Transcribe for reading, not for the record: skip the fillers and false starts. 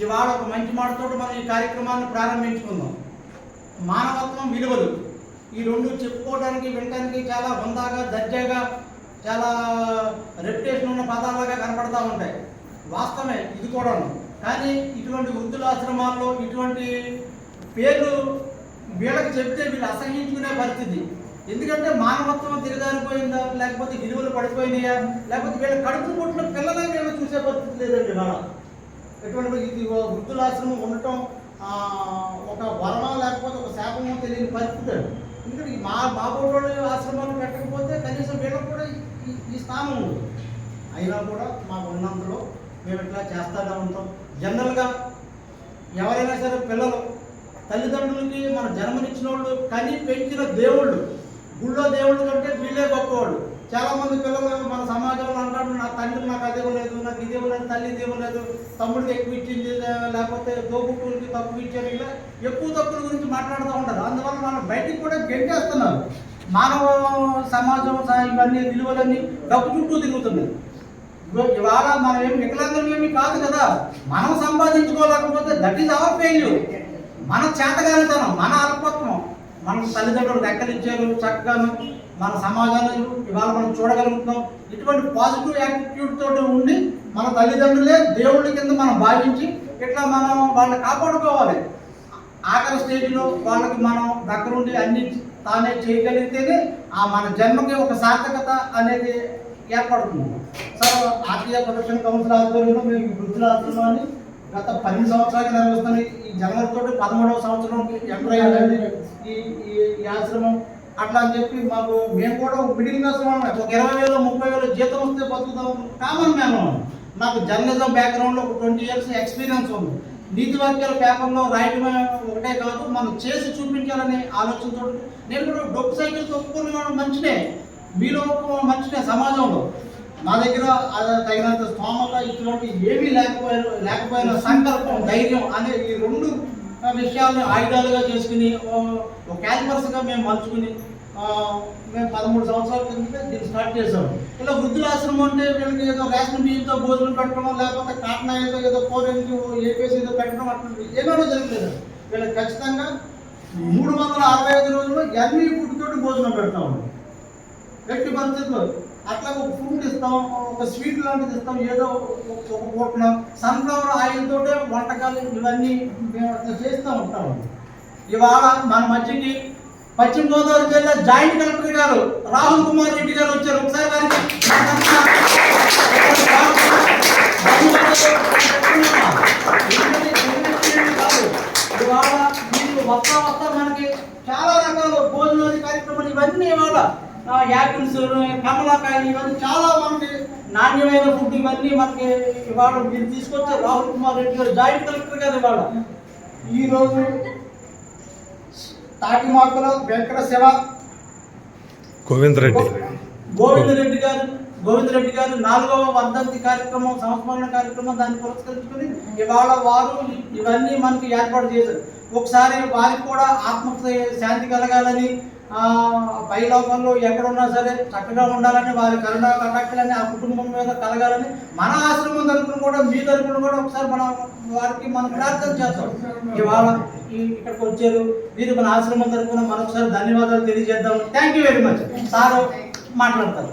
ఇవాళ ఒక మంచి మాటతో మనం ఈ కార్యక్రమాన్ని ప్రారంభించుకుందాం. మానవత్వం, విలువలు ఈ రెండు చెప్పుకోవడానికి వినడానికి చాలా హుందాగా, దర్జాగా, చాలా రెప్యుటేషన్ ఉన్న పదాలుగా కనపడతా ఉంటాయి. వాస్తవమే ఇది కూడాను. కానీ ఇటువంటి వృద్ధులాశ్రమాల్లో ఇటువంటి పేర్లు వీళ్ళకి చెప్తే వీళ్ళు అసహించుకునే పరిస్థితి. ఎందుకంటే మానవత్వం తిరగారిపోయిందా, లేకపోతే విలువలు పడిపోయినాయా, లేకపోతే వీళ్ళ కడుపు పుట్టిన పిల్లలే వీళ్ళు చూసే పరిస్థితి లేదండి. వాళ్ళ ఎటువంటి ఇది వృద్ధులాశ్రమం ఉండటం ఒక వరమ లేకపోతే ఒక శాపమో తెలియని పరిస్థితి. ఎందుకంటే మా బాబోళ్ళు ఆశ్రమాలు పెట్టకపోతే కనీసం వీళ్ళకి కూడా ఈ స్థానం ఉంది. అయినా కూడా మాకు ఉన్నందులో మేము ఇట్లా చేస్తూనే ఉంటాం. జనరల్గా ఎవరైనా సరే పిల్లలు తల్లిదండ్రులకి మన జన్మనిచ్చిన వాళ్ళు కని పెంచిన దేవుళ్ళు, గుళ్ళో దేవుళ్ళు కంటే వీళ్ళే గొప్పవాళ్ళు. చాలామంది పిల్లలు మన సమాజంలో అంటారు, నా తండ్రి నాకు అదే లేదు, నాకు ఇదే లేదు, తల్లి ఇదేమో లేదు, తమ్ముడికి ఎక్కువ ఇచ్చింది, లేకపోతే తోబుట్టులకి తక్కువ ఇచ్చారు, ఇలా ఎక్కువ తక్కువ గురించి మాట్లాడుతూ ఉంటారు. అందువల్ల మనం బయటికి కూడా గెంటేస్తున్నారు. మానవ సమాజం ఇవన్నీ విలువలన్నీ డబ్బు చుట్టూ తిరుగుతున్నాయి. ఇవాళ మనం ఏమి వికలాంగులు కాదు కదా, మనం సంపాదించుకోలేకపోతే దట్ ఈజ్ అవర్ ఫెయిల్యూర్. మన చేతగానితనం, మన అల్పత్వం. మన తల్లిదండ్రులు రెక్కలిచ్చారు చక్కగాను, మన సమాజాన్ని ఇవాళ మనం చూడగలుగుతున్నాం. ఇటువంటి పాజిటివ్ యాటిట్యూడ్ తోటి ఉండి మన తల్లిదండ్రులే దేవుళ్ళ కింద మనం భావించి ఇట్లా మనం వాళ్ళని కాపాడుకోవాలి. ఆఖరి స్టేజ్లో వాళ్ళకి మనం దగ్గరుండి అన్ని తానే చేయగలిగితేనే మన జన్మకి ఒక సార్థకత అనేది ఏర్పడుతుంది. సార్, ఆర్టీఐ ప్రొటెక్షన్ కౌన్సిల్ ఆధ్వర్యంలో మేము ఈ వృద్ధుల ఆశ్రమాన్ని గత 10 సంవత్సరాలుగా నిర్వహిస్తున్నాయి. ఈ జనవరితో 13వ సంవత్సరం ఎంటర్ అయ్యాలండి ఈ ఆశ్రమం. అట్లా అని చెప్పి మేము కూడా మిడిల్ క్లాస్ వాళ్ళం. ఒక 20,000 30,000 జీతం వస్తే బతుకుతాం కామన్ మ్యాన్. నాకు జర్నలిజం బ్యాక్గ్రౌండ్లో ఒక 20 years ఎక్స్పీరియన్స్ ఉంది. నీతి వాక్యాల పేపర్లో రాయడం ఒకటే కాదు, మనం చేసి చూపించాలనే ఆలోచనతో నేను కూడా డొక్కు సైకిల్ తొక్కుకుని మంచినే, మీలో మంచినే సమాజంలో. నా దగ్గర తగినంత స్తోమత ఇటువంటి ఏమీ లేకపోయినా సంకల్పం, ధైర్యం అనే ఈ రెండు విషయాలను ఆయుధాలుగా చేసుకుని ఒక క్యాల్పర్స్గా మేము మలుచుకుని మేము 13 సంవత్సరాల కింద దీన్ని స్టార్ట్ చేసాం. ఇలా వృద్ధులాశ్రమం అంటే వీళ్ళకి ఏదో రేషన్ బియ్యంతో భోజనం పెట్టడం, లేకపోతే కాటనాయతో ఏదో కోరెంకి ఏపీసీ ఏదో పెట్టడం అట్లా ఏమో జరగలేదు. వీళ్ళకి ఖచ్చితంగా 365 రోజులు ఎన్ని ఫుడ్ తోటి భోజనం పెడతాం. ఎట్టి పరిస్థితుల్లో అట్లా ఒక ఫ్రూట్ ఇస్తాం, ఒక స్వీట్ లాంటిది ఇస్తాం, ఏదో ఒక పూటన సన్ఫ్లవర్ ఆయిల్ తోటే వంటకాలు ఇవన్నీ మేము అట్లా చేస్తూ ఉంటాం. ఇవాళ మన మధ్యకి పశ్చిమ గోదావరి జిల్లా జాయింట్ కలెక్టర్ గారు రాహుల్ కుమార్ రెడ్డి గారు వచ్చారు. ఒకసారి వారికి ఇవాళ మీరు వస్తా మనకి చాలా రకాల భోజనాది కార్యక్రమాలు ఇవన్నీ ఇవాళ యాపిల్స్, కమలాకాయలు ఇవన్నీ చాలా మనకి నాణ్యమైన ఫుడ్ ఇవన్నీ మనకి ఇవాళ మీరు తీసుకొచ్చే రాహుల్ కుమార్ రెడ్డి గారు జాయింట్ కలెక్టర్ గారు ఇవాళ. ఈరోజు తాటిమాకుల వెంకట శివ గోవిందరెడ్డి గారు 4వ వర్ధంతి కార్యక్రమం, సంస్మరణ కార్యక్రమం దాన్ని పురస్కరించుకుని ఇవాళ వారు ఇవన్నీ మనకి ఏర్పాటు చేశారు. ఒకసారి వారికి కూడా ఆత్మకు శాంతి కలగాలని, పైలోకంలో ఎక్కడున్నా సరే చక్కగా ఉండాలని, వారి కరుణా కటాక్షాలని ఆ కుటుంబం మీద కలగాలని మన ఆశ్రమం తరపున కూడా మీ తరపున కూడా ఒకసారి వారికి మనం ప్రార్థన చేస్తాం. ఇవాళ ఇక్కడికి వచ్చారు, మీరు మన ఆశ్రమం తరపున మరొకసారి ధన్యవాదాలు తెలియజేద్దాం. Thank you very much. Sir మాట్లాడతారు.